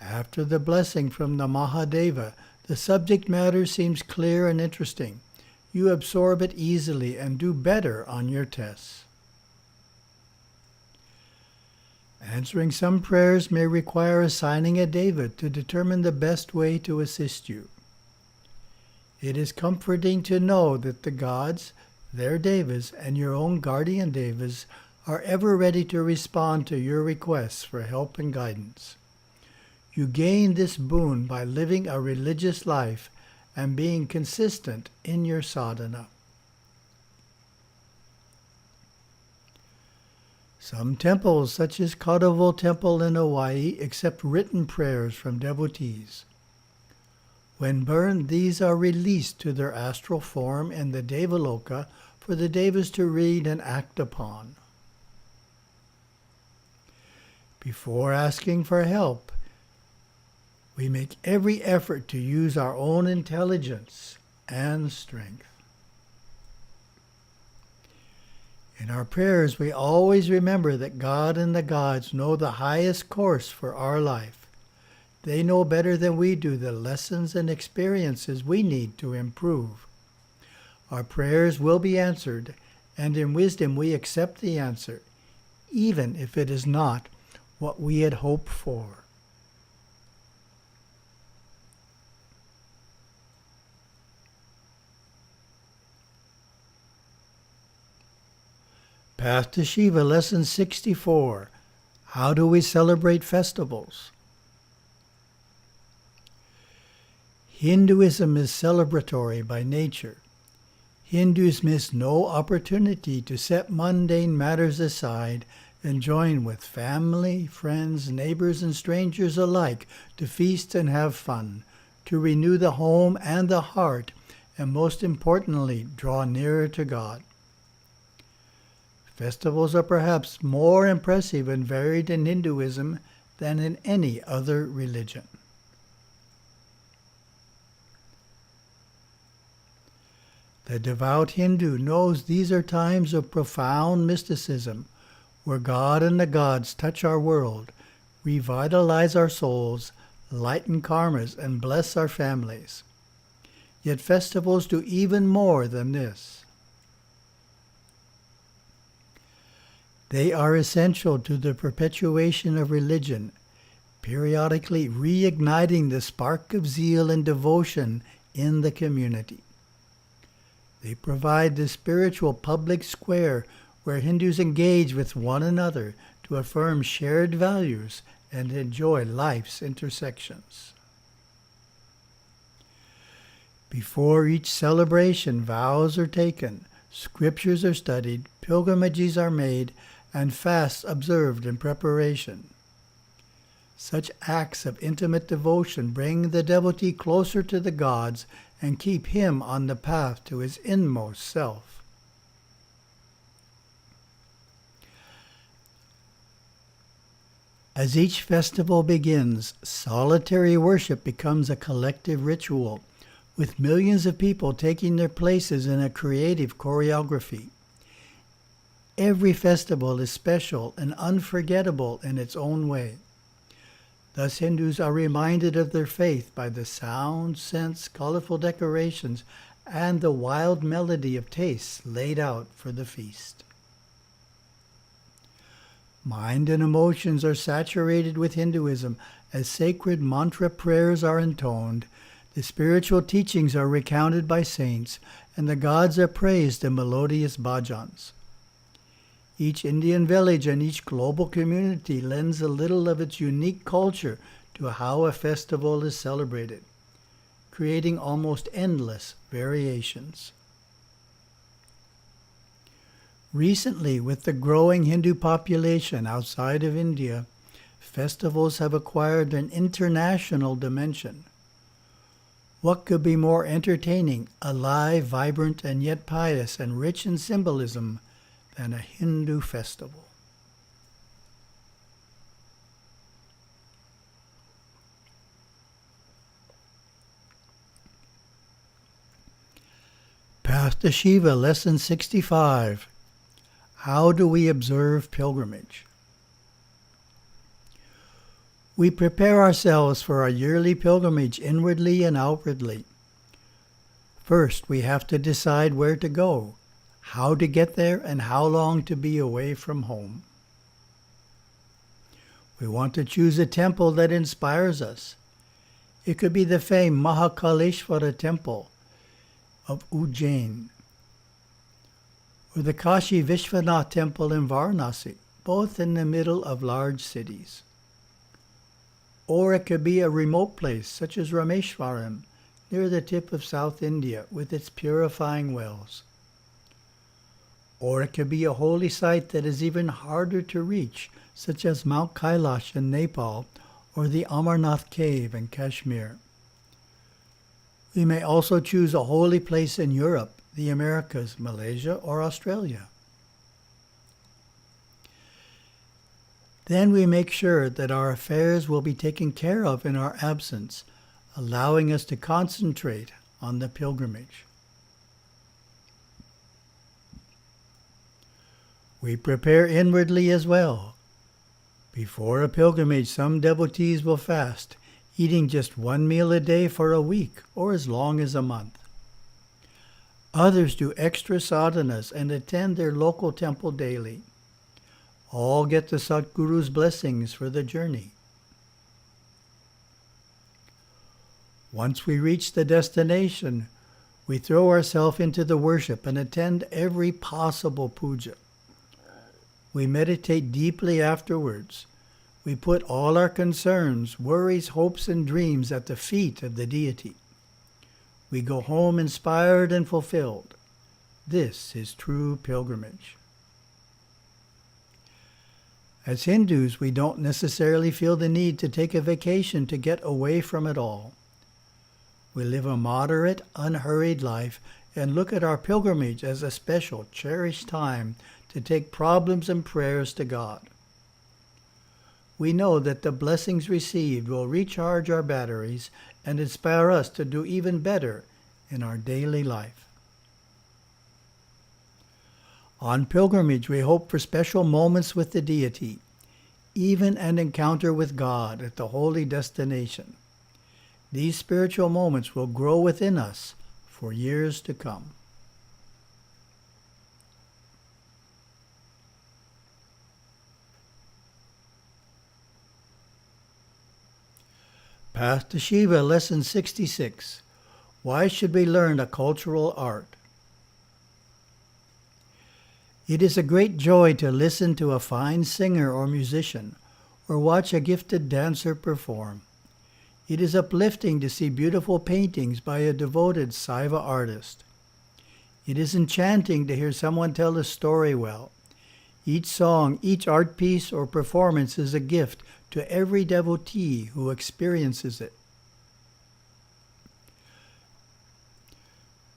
After the blessing from the Mahadeva, the subject matter seems clear and interesting. You absorb it easily and do better on your tests. Answering some prayers may require assigning a deva to determine the best way to assist you. It is comforting to know that the gods, their devas, and your own guardian devas are ever ready to respond to your requests for help and guidance. You gain this boon by living a religious life and being consistent in your sadhana. Some temples, such as Kadavul Temple in Hawaii, accept written prayers from devotees. When burned, these are released to their astral form in the Devaloka for the devas to read and act upon. Before asking for help, we make every effort to use our own intelligence and strength. In our prayers, we always remember that God and the gods know the highest course for our life. They know better than we do the lessons and experiences we need to improve. Our prayers will be answered, and in wisdom we accept the answer, even if it is not what we had hoped for. Path to Shiva, Lesson 64. How do we celebrate festivals? Hinduism is celebratory by nature. Hindus miss no opportunity to set mundane matters aside and join with family, friends, neighbors, and strangers alike to feast and have fun, to renew the home and the heart, and most importantly, draw nearer to God. Festivals are perhaps more impressive and varied in Hinduism than in any other religion. The devout Hindu knows these are times of profound mysticism, where God and the gods touch our world, revitalize our souls, lighten karmas, and bless our families. Yet festivals do even more than this. They are essential to the perpetuation of religion, periodically reigniting the spark of zeal and devotion in the community. They provide the spiritual public square where Hindus engage with one another to affirm shared values and enjoy life's intersections. Before each celebration, vows are taken, scriptures are studied, pilgrimages are made, and fasts observed in preparation. Such acts of intimate devotion bring the devotee closer to the gods and keep him on the path to his inmost self. As each festival begins, solitary worship becomes a collective ritual, with millions of people taking their places in a creative choreography. Every festival is special and unforgettable in its own way. Thus Hindus are reminded of their faith by the sound, scents, colorful decorations, and the wild melody of tastes laid out for the feast. Mind and emotions are saturated with Hinduism as sacred mantra prayers are intoned, the spiritual teachings are recounted by saints, and the gods are praised in melodious bhajans. Each Indian village and each global community lends a little of its unique culture to how a festival is celebrated, creating almost endless variations. Recently, with the growing Hindu population outside of India, festivals have acquired an international dimension. What could be more entertaining, alive, vibrant, and yet pious and rich in symbolism than a Hindu festival? Path to Shiva, Lesson 65. How do we observe pilgrimage? We prepare ourselves for our yearly pilgrimage inwardly and outwardly. First, we have to decide where to go, how to get there, and how long to be away from home. We want to choose a temple that inspires us. It could be the famed Mahakaleshvara temple of Ujjain, or the Kashi Vishwanath temple in Varanasi, both in the middle of large cities. Or it could be a remote place such as Rameshwaram, near the tip of South India with its purifying wells. Or it could be a holy site that is even harder to reach, such as Mount Kailash in Nepal or the Amarnath cave in Kashmir. We may also choose a holy place in Europe, the Americas, Malaysia, or Australia. Then we make sure that our affairs will be taken care of in our absence, allowing us to concentrate on the pilgrimage. We prepare inwardly as well. Before a pilgrimage, some devotees will fast, eating just one meal a day for a week or as long as a month. Others do extra sadhanas and attend their local temple daily. All get the Satguru's blessings for the journey. Once we reach the destination, we throw ourselves into the worship and attend every possible puja. We meditate deeply afterwards. We put all our concerns, worries, hopes, and dreams at the feet of the deity. We go home inspired and fulfilled. This is true pilgrimage. As Hindus, we don't necessarily feel the need to take a vacation to get away from it all. We live a moderate, unhurried life and look at our pilgrimage as a special, cherished time to take problems and prayers to God. We know that the blessings received will recharge our batteries and inspire us to do even better in our daily life. On pilgrimage, we hope for special moments with the deity, even an encounter with God at the holy destination. These spiritual moments will grow within us for years to come. Path to Siva, Lesson 66. Why should we learn a cultural art? It is a great joy to listen to a fine singer or musician, or watch a gifted dancer perform. It is uplifting to see beautiful paintings by a devoted Siva artist. It is enchanting to hear someone tell a story well. Each song, each art piece or performance is a gift to every devotee who experiences it.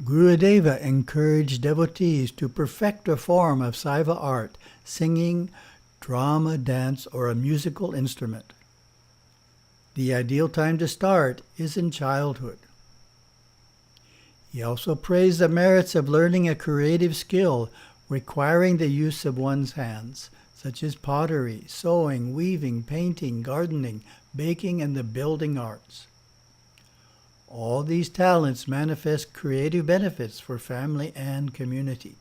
Gurudeva encouraged devotees to perfect a form of Siva art, singing, drama, dance, or a musical instrument. The ideal time to start is in childhood. He also praised the merits of learning a creative skill requiring the use of one's hands, such as pottery, sewing, weaving, painting, gardening, baking, and the building arts. All these talents manifest creative benefits for family and community.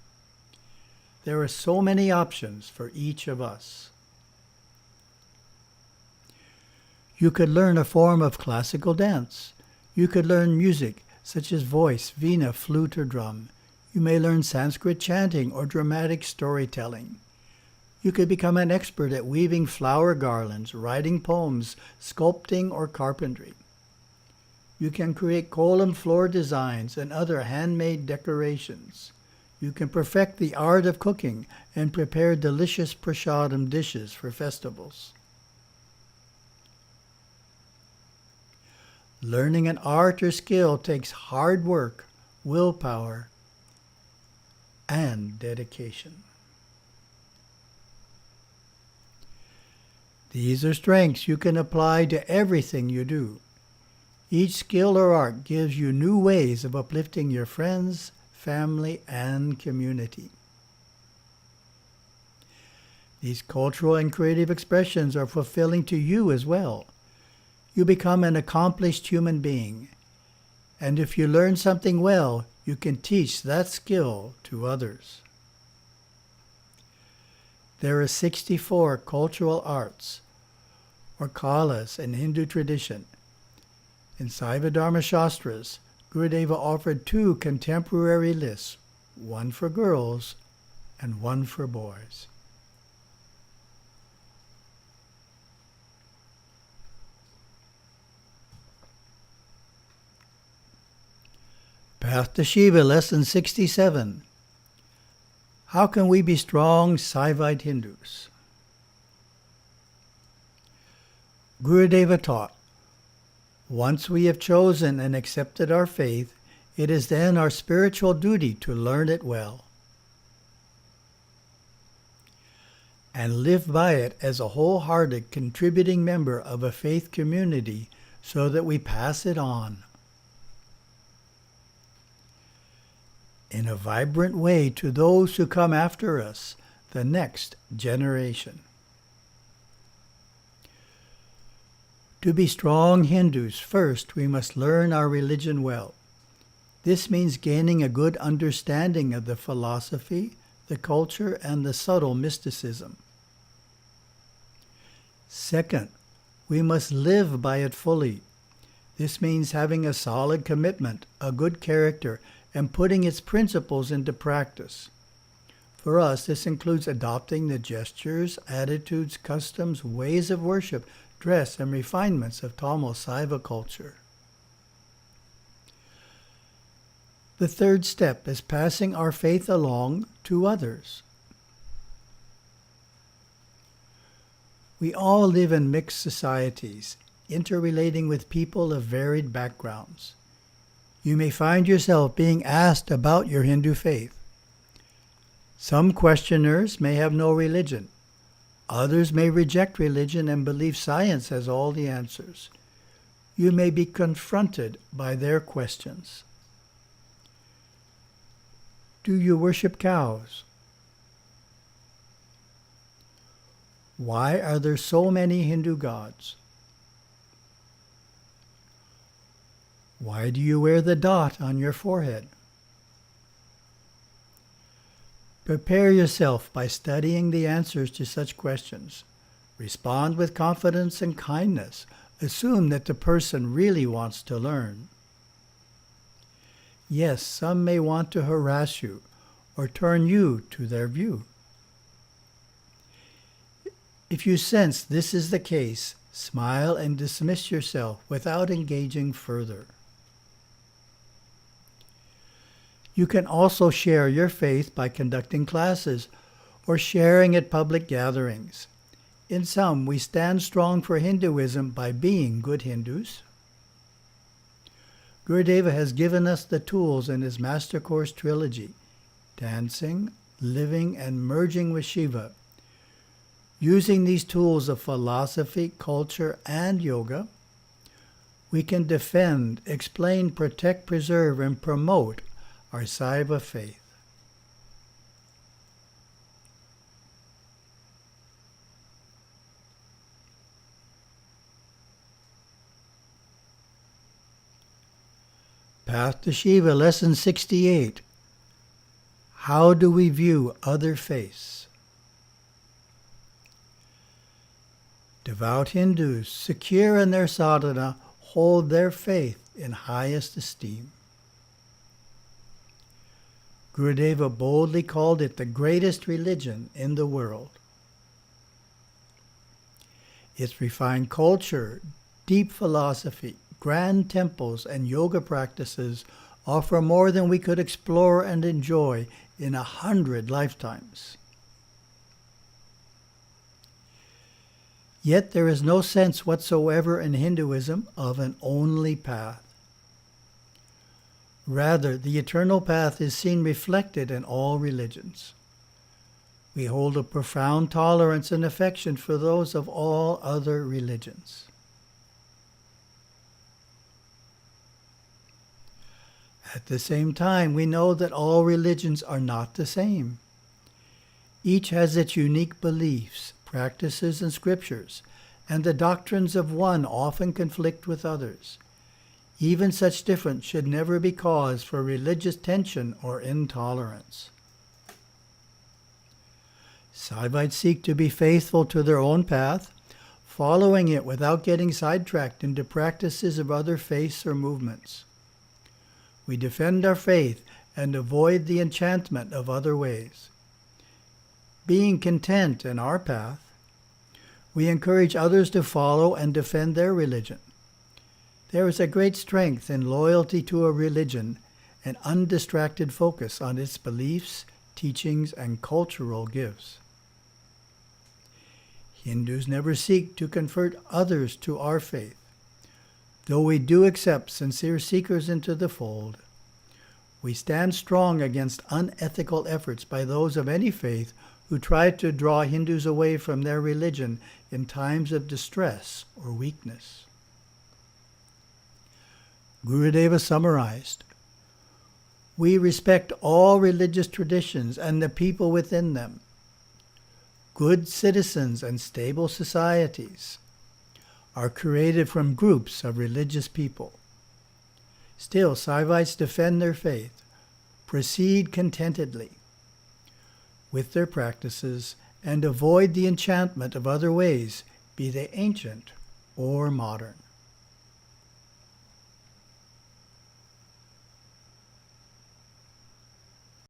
There are so many options for each of us. You could learn a form of classical dance. You could learn music, such as voice, veena, flute, or drum. You may learn Sanskrit chanting or dramatic storytelling. You could become an expert at weaving flower garlands, writing poems, sculpting, or carpentry. You can create column floor designs and other handmade decorations. You can perfect the art of cooking and prepare delicious prasadam dishes for festivals. Learning an art or skill takes hard work, willpower, and dedication. These are strengths you can apply to everything you do. Each skill or art gives you new ways of uplifting your friends, family, and community. These cultural and creative expressions are fulfilling to you as well. You become an accomplished human being, and if you learn something well, you can teach that skill to others. There are 64 cultural arts, or kalas, in Hindu tradition. In Saiva Dharma Shastras, Gurudeva offered 2 contemporary lists, one for girls and one for boys. Path to Siva, Lesson 67. How can we be strong Saivite Hindus? Gurudeva taught, once we have chosen and accepted our faith, it is then our spiritual duty to learn it well and live by it as a wholehearted contributing member of a faith community so that we pass it on in a vibrant way to those who come after us, the next generation. To be strong Hindus, first we must learn our religion well. This means gaining a good understanding of the philosophy, the culture, and the subtle mysticism. Second, we must live by it fully. This means having a solid commitment, a good character, and putting its principles into practice. For us, this includes adopting the gestures, attitudes, customs, ways of worship, dress, and refinements of Tamil Siva culture. The third step is passing our faith along to others. We all live in mixed societies, interrelating with people of varied backgrounds. You may find yourself being asked about your Hindu faith. Some questioners may have no religion. Others may reject religion and believe science has all the answers. You may be confronted by their questions. Do you worship cows? Why are there so many Hindu gods? Why do you wear the dot on your forehead? Prepare yourself by studying the answers to such questions. Respond with confidence and kindness. Assume that the person really wants to learn. Yes, some may want to harass you or turn you to their view. If you sense this is the case, smile and dismiss yourself without engaging further. You can also share your faith by conducting classes or sharing at public gatherings. In sum, we stand strong for Hinduism by being good Hindus. Gurudeva has given us the tools in his Master Course trilogy, dancing, living, and merging with Siva. Using these tools of philosophy, culture, and yoga, we can defend, explain, protect, preserve, and promote our Saiva faith. Path to Shiva, Lesson 68. How do we view other faiths? Devout Hindus, secure in their sadhana, hold their faith in highest esteem. Gurudeva boldly called it the greatest religion in the world. Its refined culture, deep philosophy, grand temples, and yoga practices offer more than we could explore and enjoy in 100 lifetimes. Yet there is no sense whatsoever in Hinduism of an only path. Rather, the eternal path is seen reflected in all religions. We hold a profound tolerance and affection for those of all other religions. At the same time, we know that all religions are not the same. Each has its unique beliefs, practices, and scriptures, and the doctrines of one often conflict with others. Even such difference should never be cause for religious tension or intolerance. Saivites seek to be faithful to their own path, following it without getting sidetracked into practices of other faiths or movements. We defend our faith and avoid the enchantment of other ways. Being content in our path, we encourage others to follow and defend their religion. There is a great strength in loyalty to a religion and undistracted focus on its beliefs, teachings, and cultural gifts. Hindus never seek to convert others to our faith, though we do accept sincere seekers into the fold. We stand strong against unethical efforts by those of any faith who try to draw Hindus away from their religion in times of distress or weakness. Gurudeva summarized, "We respect all religious traditions and the people within them. Good citizens and stable societies are created from groups of religious people. Still, Saivites defend their faith, proceed contentedly with their practices, and avoid the enchantment of other ways, be they ancient or modern.